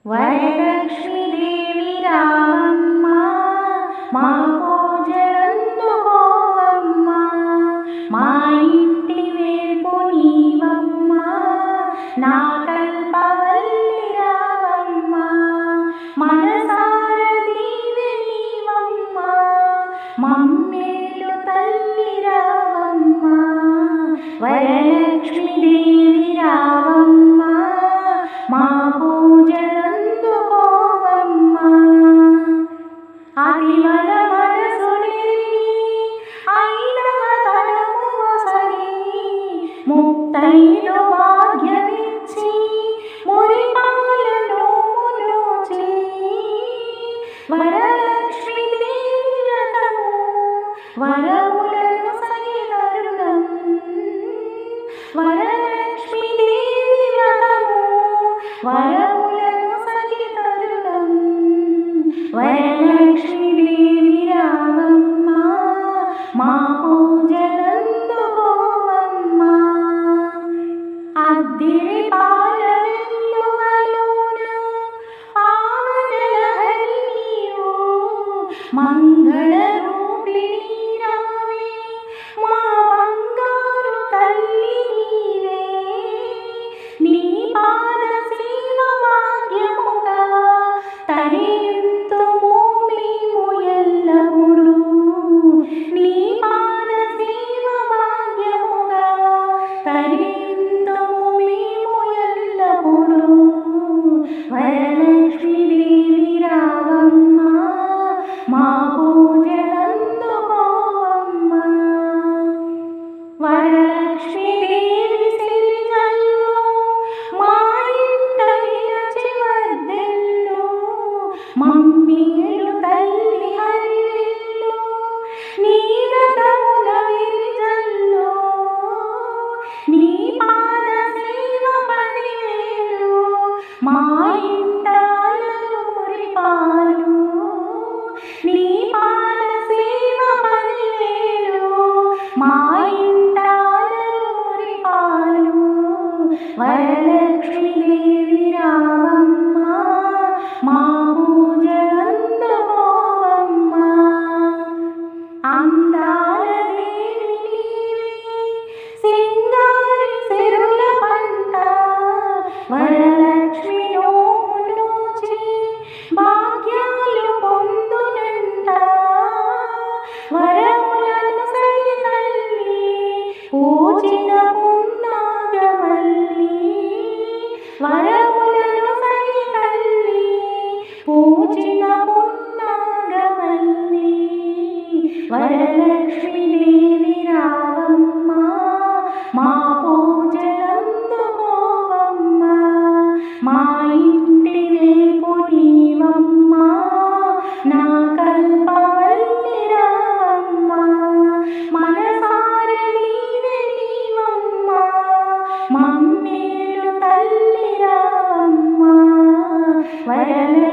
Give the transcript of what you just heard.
వరలక్ష్మీదేవి రావమ్మ మా పూజలందుకోవమ్మ, మా ఇంటి వేల్పు నీవమ్మ, నా కల్పవల్లి రావమ్మ, మనసార దీవె నీవమ్మ, మమ్మేలు తల్లి రావమ్మ. వరలక్ష్మీదేవి రావమ్మ మా పూజలందుకోవమ్మ. ఆదివల మనసునిరిగి ఐదవ తరము వసగి, ముత్తైదు భాగ్యమిచ్చి మురిపాల నోములోచి, వరలక్ష్మీదేవి వ్రతము వరములను సగి తరుణం, వరలక్ష్మీదేవి వ్రతము వరములను సగి తరుణం. వరలక్ష్మీదేవి రావమ్మ మా పూజలందుకోవమ్మ. అద్దిరి పాల వెల్లువలోన పావనలహరి నీవు, మంగళ రూపిణి రావే మా బంగారు తల్లి నీవే. నీ పాద సేవ భాగ్యముగా తరింతుము మేము ఎల్లప్పుడూ, నీ పాద సేవ భాగ్యముగా తరింతుము మేము ఎల్లప్పుడూ. వరలక్ష్మీదేవి రావమ్మ మా పూజలందుకోవమ్మ. వరలక్ష్మీదేవి సిరిజల్లు మా ఇంట నిలచి వర్ధిల్లు, మమ్మేలు తల్లి హరివిల్లు నీ వ్రతముల విరిజల్లు, నీ పాద సేవ పదివేలు మా ఇంట అలలు మురిపాలు, నీ పాద సేవ పదివేలు మా ఇంట అలలు మురిపాలు. వరలక్ష్మీదేవి రావమ్మ మా పూజలందుకోవమ్మ. అందాల దేవి నీవే సింగారి సిరుల పంట, వరలక్ష్మి నోములోచి భాగ్యాలు పొందునంట, వరములను సగి తల్లి పూజిన పున్నాగమల్లి, వరములను సగి తల్లి పూజిన పున్నాగమల్లి. వరలక్ష్మీదేవి రావమ్మ మా పూజలందుకోవమ్మ, మా ఇంటి వేల్పు నీవమ్మ, నా కల్పవల్లి రావమ్మ, మనసార దీవె నీవమ్మ, మమ్మేలు తల్లి రావమ్మ. వరల